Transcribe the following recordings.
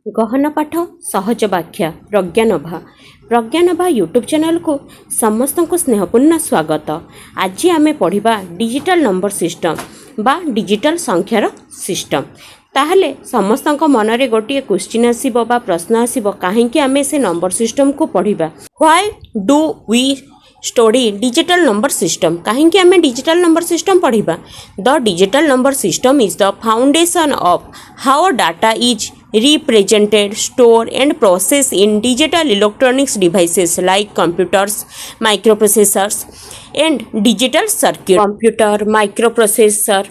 गहन पाठ सहज व्याख्या प्रज्ञानभा प्रज्ञानभा यूट्यूब चैनल को समस्त को स्नेहपूर्ण स्वागत। आज आम पढ़ा डिजिटल नंबर सिस्टम बा डिजिटल संख्यार सिस्टम। ताहले समस्त मन में गोटे क्वेश्चन आसब बा प्रश्न आसब कहीं आम से नंबर सिस्टम को पढ़ा। Why do we study digital number system? कहीं आम डिजिटल नंबर सिस्टम पढ़ा। The digital number system is the foundation of how data is represented, stored and processed in digital electronics devices like computers, microprocessors and digital circuits. Computer, microprocessor,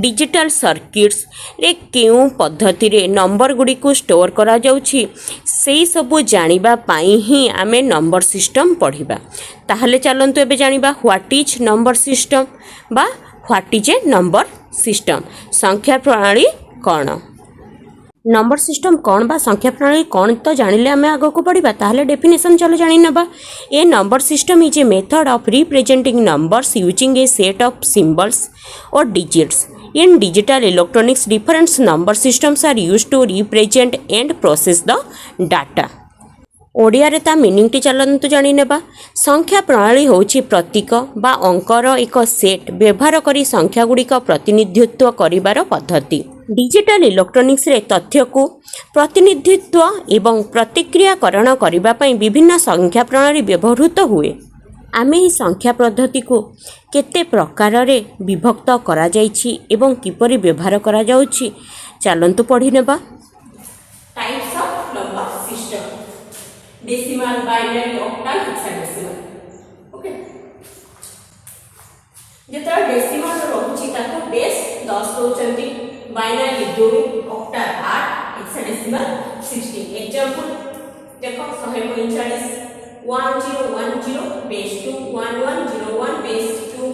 digital circuits रे केउं पद्धति रे number गुडी को store करा जाउछि सेही सबु जानिबा पाई ही आमे number system पढ़िबा। ताहले चलंतु एबे जानिबा व्हाट इज नंबर सिस्टम बा what is a number system. संख्या प्रणाली कौन? नंबर सिस्टम कौन बा संख्या प्रणाली कौन तो जानिले आम आग को पढ़ा। ताहले डेफिनेशन चलो जानी नबा। A number system is a method of representing numbers using a set of symbols और digits. In digital electronics different number systems are used to represent and process the data. Odia रे ता मीनिंग टी चलंतु जानी नेबा। संख्या प्रणाली होछि प्रतीक बा अंकर एक सेट व्यवहार करी संख्या गुड़िक प्रतिनिधित्व करिवार पद्धति। डिजिटल इलेक्ट्रॉनिक्स रे तथ्य को प्रतिनिधित्व एवं प्रतिक्रियाकरण करिबा पई विभिन्न संख्या प्रणाली व्यवहृत हुए। आमे ही संख्या पद्धति को केते प्रकार रे विभक्त करा जाइछि एवं किपरि व्यवहार करा जाउछि चलंतु पढ़ी नेबा। Types of number system: decimal, binary, octal, hexadecimal. Okay, जेतरा डेसिमल रहउछि ताको बेस 10 दोचंती, बाइनरी 2, ऑक्टल 8, हेक्साडेसिमल 16। एग्जांपल देखो 145 1010 base 2, 1101 base 2,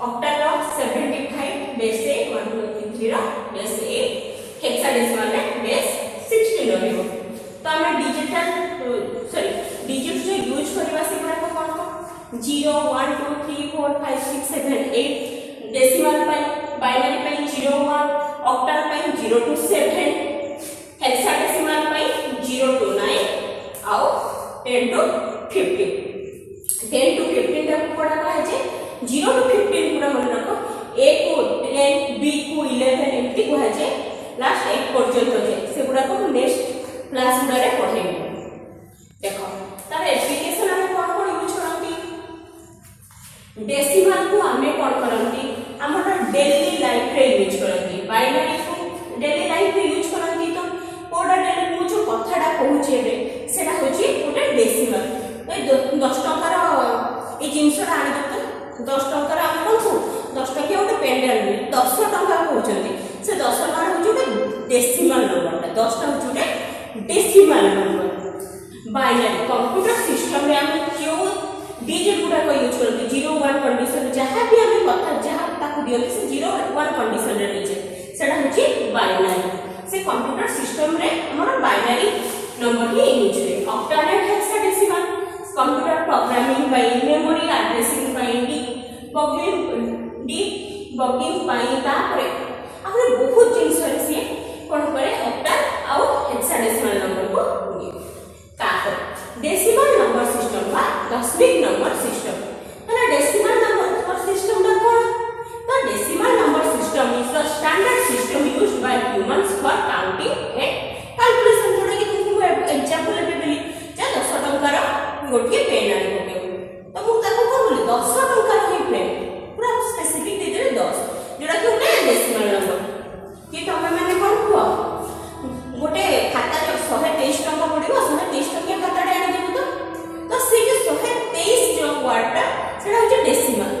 octal 75 base 1, 1230 base 1, hexadecimal base 16 रहइबो। तो आम डिजिटल डिजिट जो यूज करवा से को कोन 0 1 2 3 4 5 6 7 8। डेसिमल पाई बाइनरी पाई 0 1, octal pi 0 to 7, hexadecimal pi 0 to 9 आउ 10 to 15। 10 to 15 ता पढ़ा का जे 0 to 15 पूरा मन रखो। a को 10, b को 11 एमती को जे लास्ट 8 पर्यंत जे से पूरा को नेक्स्ट क्लास गुडा रे पढ़ेबो। देखो तार एप्लीकेशन हम कोन यूज करंती। डेसिमल को हमें कोन करंती हमरा डेली लाइफ रे यूज करंती। बाइनरी को डेली लाइफ रे यूज करंती। तो कोडा डेली को जो कथाडा कहूचेबे सेटा होची ओटे डेसिमल। तो 10 टका रो ए जिंसरा आनि दत 10 टका रो हम कोन 10 टका ओटे पेंडल 10 टका कहउचंती से 10 टका होची ओटे डेसिमल नंबर। 10 टा होची ओटे decimal number. Binary computer system रे हम क्यों डिजिट गुडा को यूज करते 0 1 कंडीशन जहां भी हम कथा जहां ताको दियो से 0 1 कंडीशन रे नीचे सेटा होची बाइनरी। से कंप्यूटर सिस्टम रे हमर बाइनरी नंबर ही यूज रे। Octal and hexadecimal computer programming by memory addressing by bugging by तापरे हमरे बहुत जिंस रे से कोन करे ऑक्टल आउ हेक्साडेसिमल नंबर को तापर डेसिमल नंबर सिस्टम बा दशमिक नंबर सिस्टम। तने डेसिमल नंबर सिस्टम दा कोन? तो decimal number system is the standard system used by humans for counting and calculation. जोडा कि तुमको एग्जांपल ले देली जे 10 टका रो गोटे पेन आनी पके तो मु ताको कोन बोली 10 टका रो ही पेन पूरा स्पेसिफिक दे दे 10 जोडा कि ओटे डेसिमल नंबर। कि तमे माने कोन को गोटे खाता जो 123 टका पड़िबो 123 टका खाता रे आनी देबो तो से जे 123 जो वर्डटा सेटा होचे डेसिमल।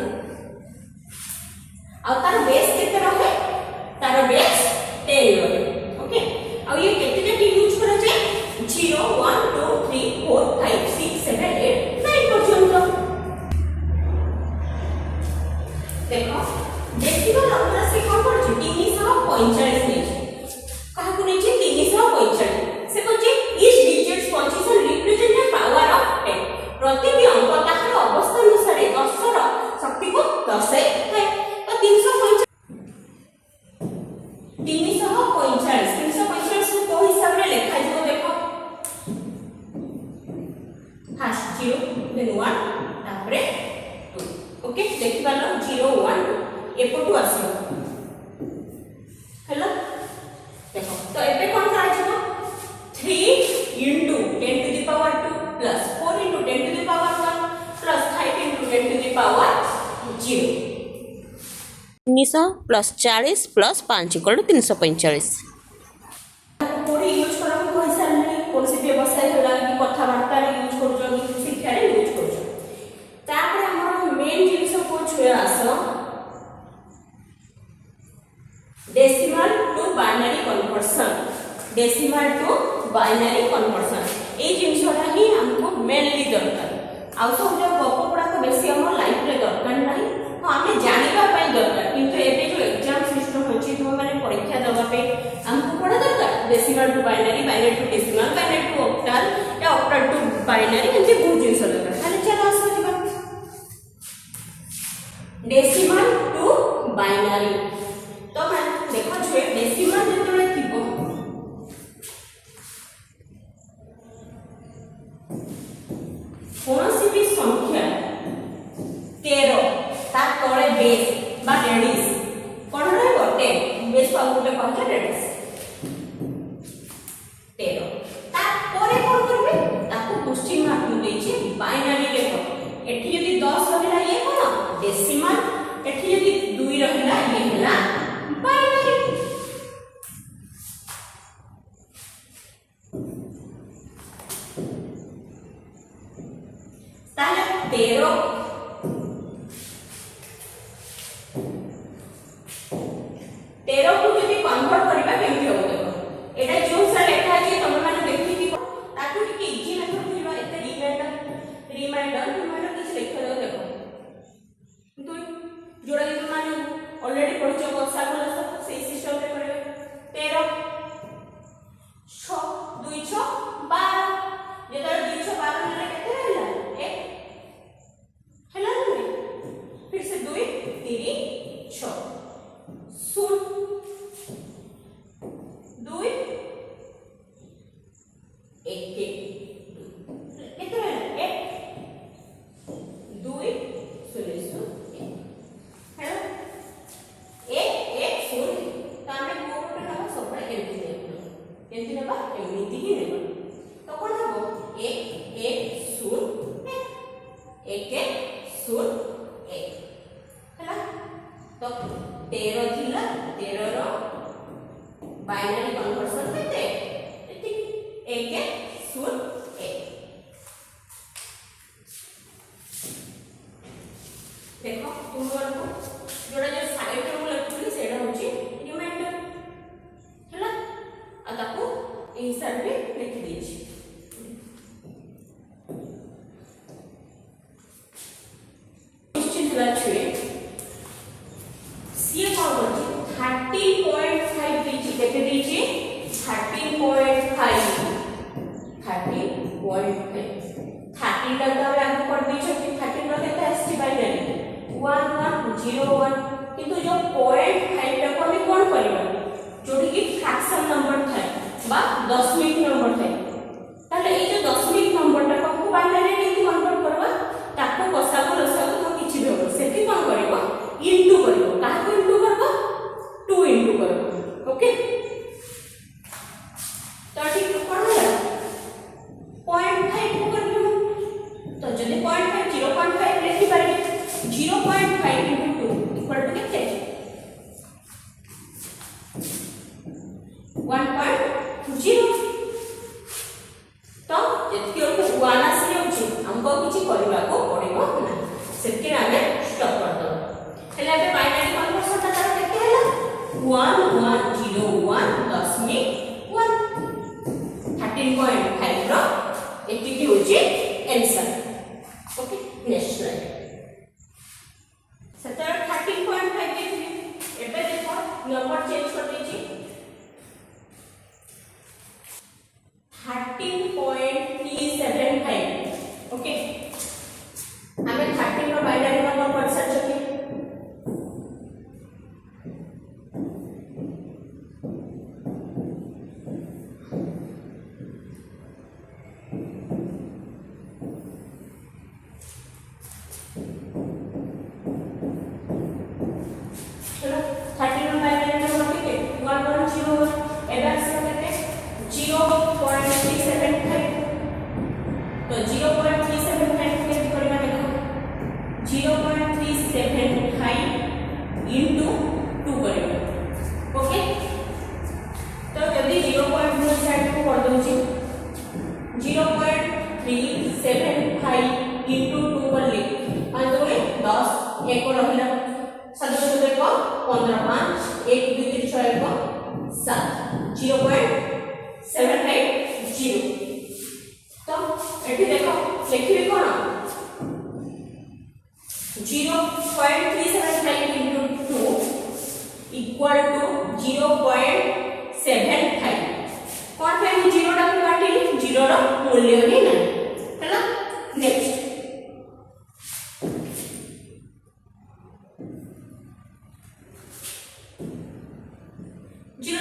आ तार बेस केते रहे? तार बेस 10 रहे। ओके, आ ये केते जे यूज करा जे 0 1 2 3 4 5 6 7 8 9 पर्यंत। देखो डेसिमल नंबर से कोन पड़छ 345 ने कहा को नीचे 345 से कोचे etch digits position represent the power of 10। प्रति भी अंक ताकर अवस्था अनुसार 10 ର शक्ति को दर्शाए है। तो 345 को हिसाब रे 300 प्लस 40 प्लस 5 इक्वल टू 345। कोडी यूज करब कोइ सारनी कोनसी व्यवसाय होला कि कथावार्ता रे यूज करू कि शिक्षा रे यूज करू। तापर हमर मेन जिंस को छुया आस decimal to binary conversion. Decimal to binary conversion ए जिंसटा ही हमको मेनली दरकार। आउ सब जो गप गुड़ाक बेसी हम लाइफ रे दरकार नाही। हाँ आम जानिबा पई दरकार किंतु एबे जो एग्जाम सिस्टम होची तुम माने परीक्षा दबा पे हमको पड़ा दरकार decimal to binary, binary to decimal, binary to octal या ऑक्टल टू बाइनरी एंते बहुत जिंस दरकार। खाली चलो आसो जिबा डेसिमल टू बाइनरी। तो मैं देखो छे डेसिमल जेतले थिबो कौन सी भी संख्या 13 ता तळे बेस बा रेडिस कोन रे गोटे बेस पा गोटे कहते रेडिस 13 ता परे कोन करबे ताको क्वेश्चन मार्क दे देछि बाइनरी रे को एठी यदि 10 रहला ये कोन डेसिमल एठी यदि 2 रहला ये होला बाइनरी। ताले 13 को यदि कन्वर्ट करबा केमि हो देखो एटा जो सा लेखा जे तुम माने देखि कि ताकू कि इजी मेथड थिबा एते रिमाइंडर किछ लेख दो देखो तो जोड़ा कि तुम माने ऑलरेडी पढ़छो वर्षा को से सिस्टम रे करबे 13 6 2 6 12 जेतर 2 6 12 ने केते रहला 1 हेला रे फिर से 2 3 6 सुन 2 1 केते रहला 1 2 सुन हेलो 1 सुन तामे कोटे ना सब एमती नेबा एमती ही नेबा तो कोन हबो 1 सुन 1 सुन 1 हैला तो 13 थिला 13 रो बाइनरी कन्वर्शन केते ठीक 1 सुन 1 देखो तुमर को जोड़ा जो साइड रो लिखुली सेडा होची रिमाइंडर हैला आ ताको ए हिसाब रे लिखि देछि। सी कौन करछि 13.5 देछि केते देछि 13.5 13 टा तो आगे पढ़ देछो कि 13 रो केते आछि बाइनरी 1 1 0 1 किंतु जो 0.5 टा को हम कोन करबा जोठी कि फ्रैक्शन नंबर थाए बा दशमिक नंबर थाए ताले ए जो दशमिक नंबर टा को बाइनरी केति कन्वर्ट करबा ताको कोसाको लसाको तो किछि भी हो सेति कोन करबो इनटू करबो काको इनटू करबो 2 इनटू करबो ओके तो ठीक कोन होला 0.5 को करबो तो जदि 0.5 0.5 लिखि पारे 0.5 इनटू 2 इक्वल टू केते 1.0 तो जति को 1 आसी होची हमको किछि करबा को पड़िबो ना सेति आमे स्टॉप कर दो हेले बे बाइनरी कन्वर्शन ता तार केते हला 1 1 0 1 दशमिक 1 13.5 रो एति की होची आंसर ओके नेक्स्ट स्लाइड सतर 13.5 के एबे देखो नंबर चेंज कर दीजिए 13.375 ओके हमें 13 रो बाइनरी नंबर पढ़ सकते हैं चलो 13 रो बाइनरी नंबर कितने 1 1 0 1 एबे से कहते 0.37 जीरो मूल्य ही ना है। नेक्स्ट जीरो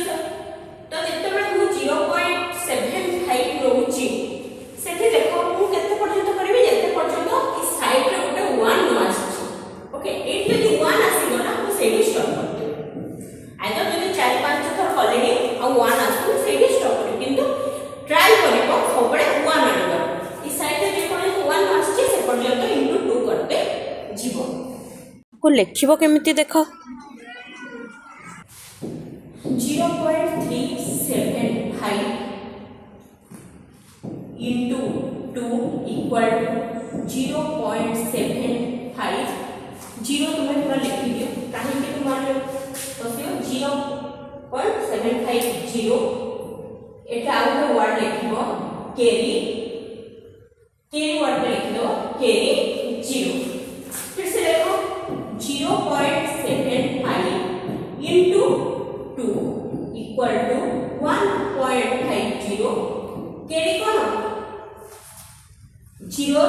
तो जितेबाला मु 0.75 रोची सेठी देखो मु केते पर्यंत करबी जेते पर्यंत ई साइड रे गोटे 1 न आसी। ओके एठी यदि 1 आसी गला मु सेठी स्टॉप कर देबी। आइदर जदि 4 5 थर कलेनी आ 1 आसु सेठी स्टॉप कर किंतु ट्राई करिवो सबले 1 आनिबो। ई साइड रे जे पर्यंत 1 आसी से पर्यंत इनटू 2 करते जीवो को लेखिबो केमिति देखो 0.375 into 2 equal to 0.75 जीरो तुम्हें पूरा लिख दियो कहीं के तुम्हारे बसियो 0.75 जीरो एटा आउट वर्ड लिखिबो कैरी कैरी वर्ड लिख दो कैरी जीरो। फिर से देखो 0.75 into 2 equal to 1.50 KD cone zero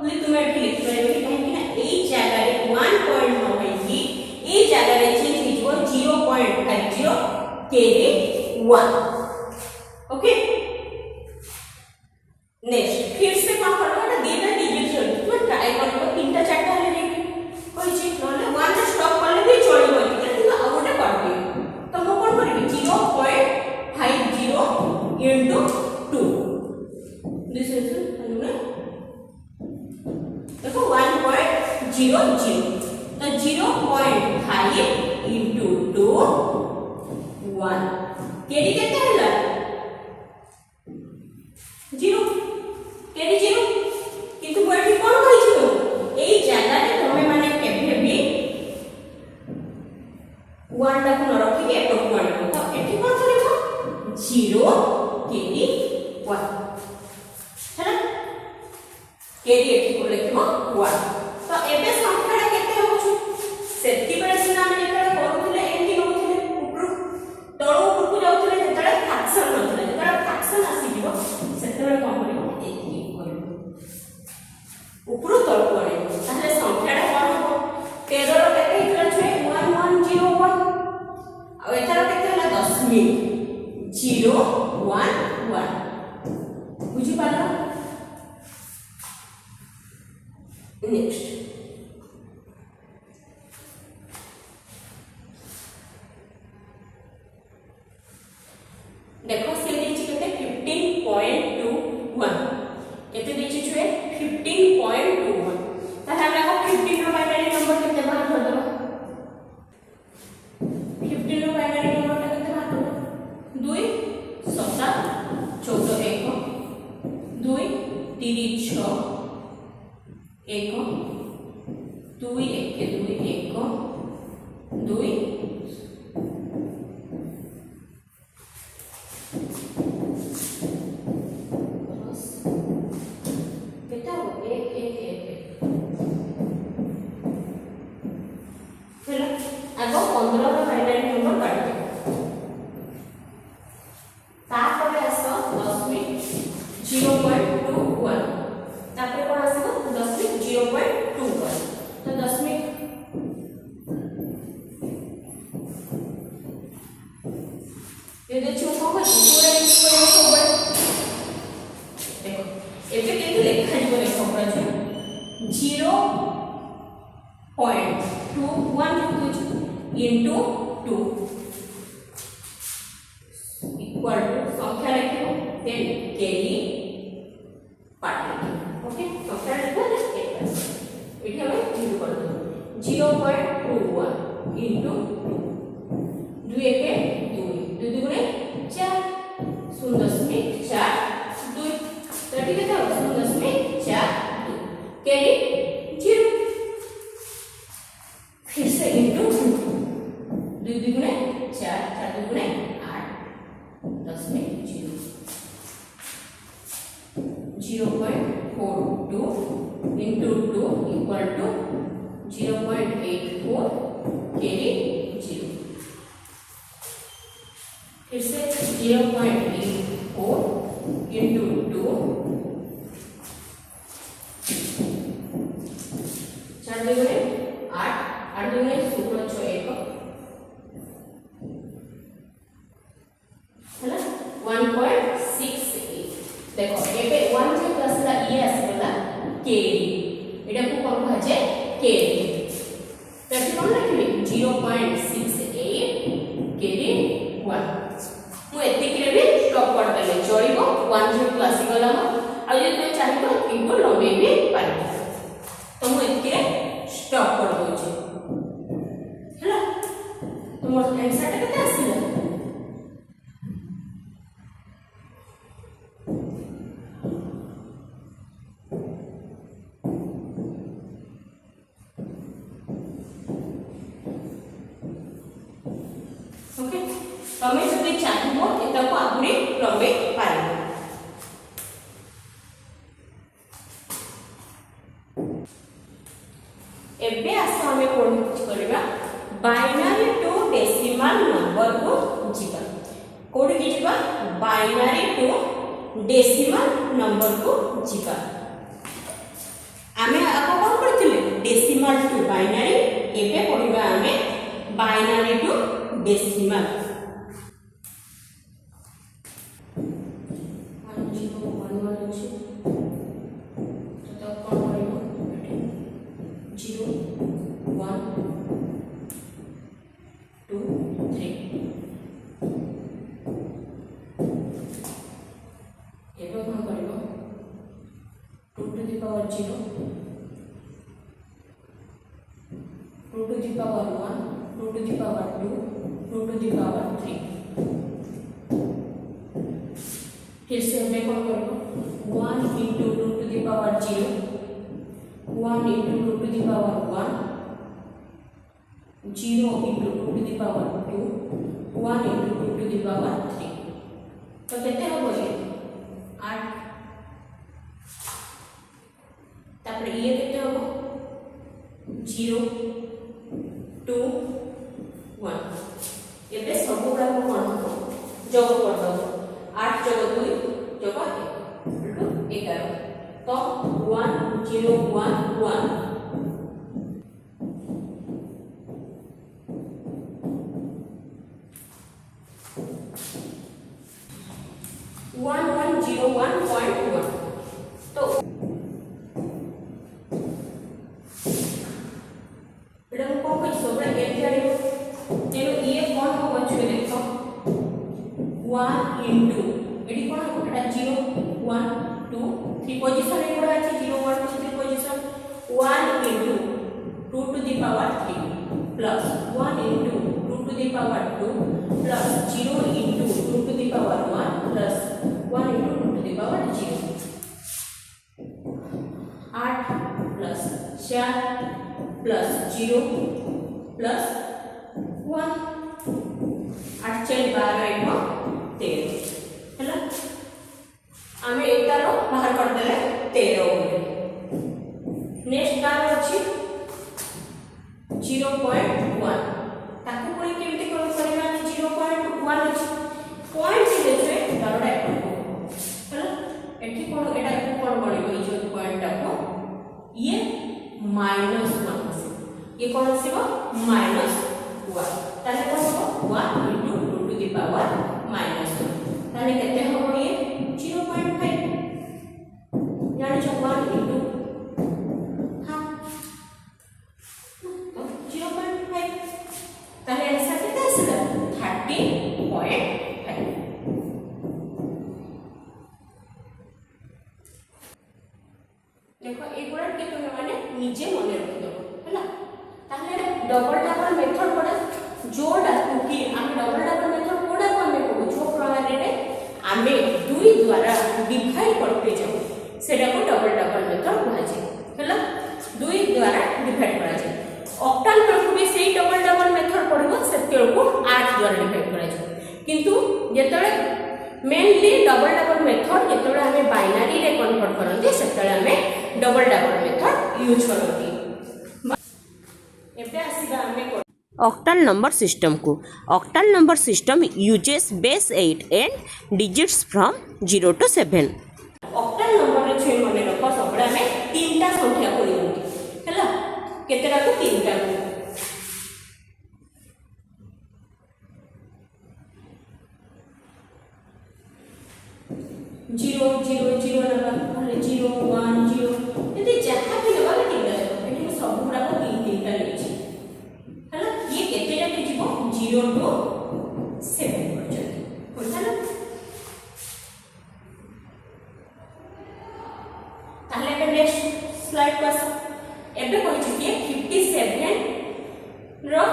ले तुमे एठी लिख परबे काहे कि ना एई जगह रे 1.50 एई जगह रे चेंज हिजो 0.50 केडी 1। ओके नेक्स्ट फिर से कोन करबो ना दीटा डिजिट जोड़ तुम ट्राई करबो तीनटा चारटा ले देखि कोइ चीज नले 1 रे स्टॉप करले भी चलिबो किंतु आ गोटे करबी तो मो कोन करबी 0.50 into 2 दिस इज देखो 1.00 तो 0.5 into 2 1 केडी केते हला 0 केडी 0 किंतु बडी कोन कहि छिलो एई जागा रे तमे माने केभे भी 1 टा को रखि के एटो को आनिबो तो एठी कोन करबो 0 केडी 1 हैना केडी एठी को लिखबो 1 तो एबे संख्याटा केते होछु सेति बेले सिना हम जेतले करूथिले एंटी होउथिले ऊपर तळो ऊपर को जाउथिले जेतले फ्रैक्शन नथिले जेतले फ्रैक्शन आसी दिबो सेतले कोन करिवो एति करिवो ऊपर तळ को आनिबो ताले संख्याटा कोन हो 13 रो केते हितला छे 1101 आ एतार केते हला दशमिक 011 बुझी पाला। नेक्स्ट देखो से देछि केते 15.21 केते देछि छुए 15.21 ताहा हमरा को 15 रो बाइनरी नंबर केते बाहर कर दबा 15 रो बाइनरी नंबर केते बाहर कर 2 7 14 1 2 3 6 1 2 1 2 1 2 बेटा वो 1 1 1 फिर आगो 15 रो बाइनरी नंबर काट दे तापरे आसो 0.21 तापरे कोन आसो 0.21 तो 10 ये देखो को पूरा यूज करो सब देखो एबे केते लेखा जीव देखो पर 0.21 into 2 equal to संख्या लिखो देन केडी पार्ट ओके संख्या लिखो एठी हम इंटू कर दो 0.21 into 2 1 2 2 गुणे 4 0.4 2 तो ठीक है 0.4 केडी 0 फिर से इंटू 2 गुणे 4 4 गुणे 8 0.42 into 2 equal to 0.84 carry 0 फिर से 0.84 into 2 देखो एबे 1 जे प्लस ला ये आसीगला केरी एटा को कोन कहा जाय केरी तभी कोन लिखबे 0.68 केरी 1 मु एति के भी स्टॉप कर देले चलिबो 1 जे प्लस गला आ जे तुम चाहिबो इनको लंबे भी पारिबो तो मु एति के स्टॉप कर दो छी हला तुम आंसर टा केते आसीला ओके तमे जदि चाहिबो एता को आहुरी लंबे पारिबो एबे आस हमें कोन करबा बाइनरी टू डेसिमल नंबर को जीवा कोड की जीवा बाइनरी टू डेसिमल नंबर को जीवा आमे आपको कोन करथिले डेसिमल टू बाइनरी एबे पढिबा आमे binary to decimal 2 to the power 1, 2 to the power 2, 2 to the power 3. फिर से हमें कौन करेगा 1 into 2 to the power 0, 1 into 2 to the power 1, 0 into 2 to the power 2, 1 into 2 to the power 3. तो कितने हो गए 8. तापर ये कितने हो 0 2 1 ये सब गुड़ा को कौन हो जोग कर दो 8 जोग 2 जोग 11 तो 1 0 1 1 1101.1 तो एटा को कोई सोबरा एम जानिबो तेनो ये कोन हो बचबे देखो 1 into एडी कोन हो एटा 0 1 2 3 पोजीशन रे कोडा अछि 0 1 2 3 position 1 into 2 to the power 3 plus 1 into 2 to the power 2 plus 0 into 2 to the power 1 plus 1 into 2 to the power 0 8 plus 4 plus 0 plus 1 8 4 12 13 हैला आमे एतारो बाहर कर देले 13 बोले नेक्स्ट कार अछि 0.1 ताको कोई केमते कर करबा 0.1 अछि पॉइंट से लेछे डारोडा हैला एठी कोन एटा कोन बनिबो ई जो पॉइंट टाको ये -1 ये कौन आसीबो -1 ताले कोन हो 1 into 2 to the power -1 ताले केते हो ये 0.5 जानि छ 1 into हां तो 0.5 ताले आंसर केते आसीला 30.5 देखो ए गुडा के तुम माने निजे मने रखि दो हैला ताहले डबल डबल मेथड पडा जोडा कि हम डबल डबल मेथड कोडा को हमें को जो प्रकार रे हमें दुई द्वारा डिवाइड करते जाओ सेटा को डबल डबल मेथड कहा जाय हैला दुई द्वारा डिवाइड करा जाय ऑक्टल पर भी सेही डबल डबल मेथड पड़बो सेते को 8 द्वारा डिवाइड करा जाय किंतु जेतले मेनली डबल डबल मेथड जेतले हमें बाइनरी रे कन्वर्ट करंती सेतले हमें डबल डबल मेथड यूज करंती एबे आसीबा हमें ऑक्टल नंबर सिस्टम को octal number system uses base 8 and digits from 0 to 7 octal number रे छे मने रखो सबडा में तीनटा संख्या को लिखो हैला केतेटा को तीनटा को 0 0 0 नबा ताले 0 1 0 एते जहा भी नबा ठीक है एठी सब गुडा को 3 3 टा लेछि हला ये केते जाके जीवो 0 टू 7 पर्यंत होइला ताले पे नेक्स्ट स्लाइड पास एबे कहि कि 57 रो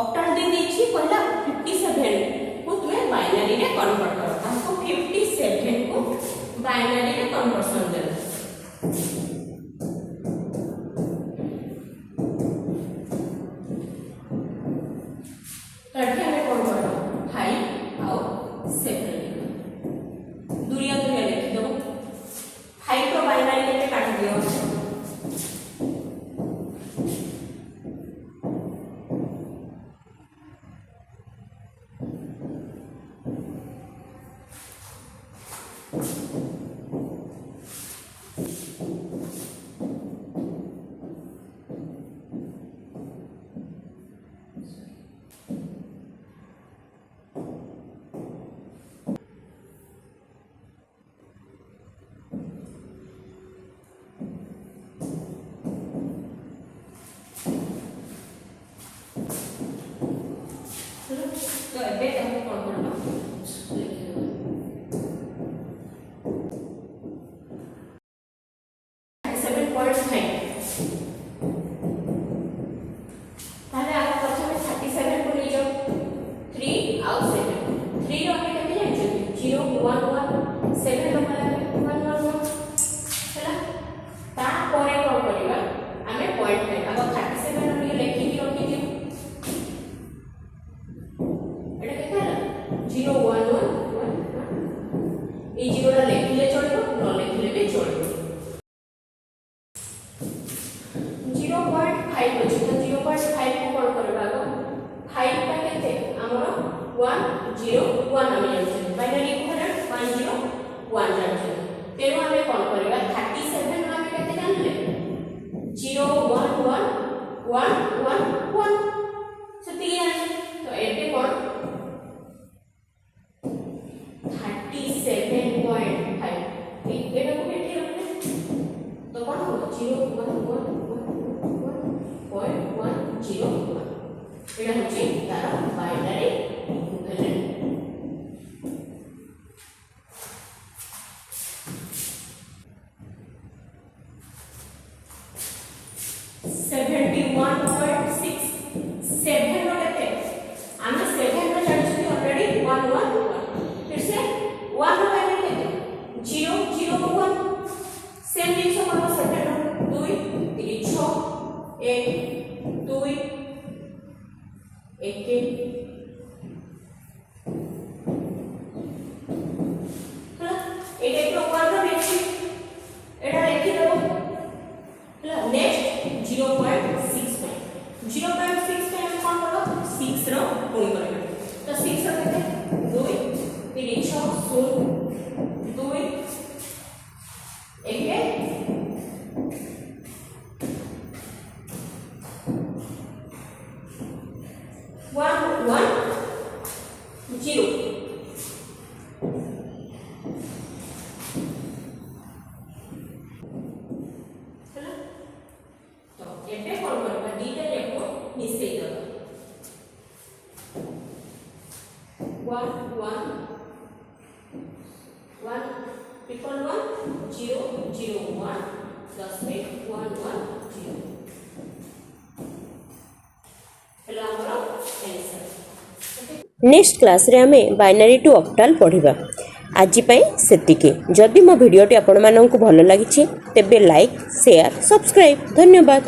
ऑक्टल दे देछि पहिला 57 को तुम्हें बाइनरी रे कन्वर्ट करो हमको 57 को बाइनरी रे कन्वर्सन दे तड़के हमें कौन करो 5 और 7 दुनिया दुनिया लिख दो 5 को बाइनरी लेके काट दियो तो एबे हम कोन करबा ताले आप प्रथमे 37 को ले जाओ 3 आउ 7 3 रो हमें केते जानि 0 1 1 7 रो मला 1 1 1 हैला ता परे कोन करबा हमें पॉइंट पे अब 37 रो लिए लेखि कि रखि दियो एटा केते हला 0 1 1 1 ए 0 रा लेखिले चलबो न लेखिले भी चलबो 0.5 अछि तो 0.5 को कोन करबा गो 5 ता केते हमरो 1 0 1 हम जानि बाइनरी इक्विवेलेंट 1 0 1 जानि तेरो हमें कोन करबा 37 रो हमें केते जानले 0 1 1 1 1 1 सती जानि तो एते कोन 37.5 एटा को केते रखले तो कोन हो 0 1 1 0.101 এটা হচ্ছে তার বাইনারি ইকুইভ্যালেন্ট नेक्स्ट क्लास रे आमे बाइनरी टू ऑक्टाल पढ़िबा। आज पई सेतिके। जदि मो वीडियोटी आपण माननकु भलो लागिछि तेबे लाइक शेयर सब्सक्राइब। धन्यवाद।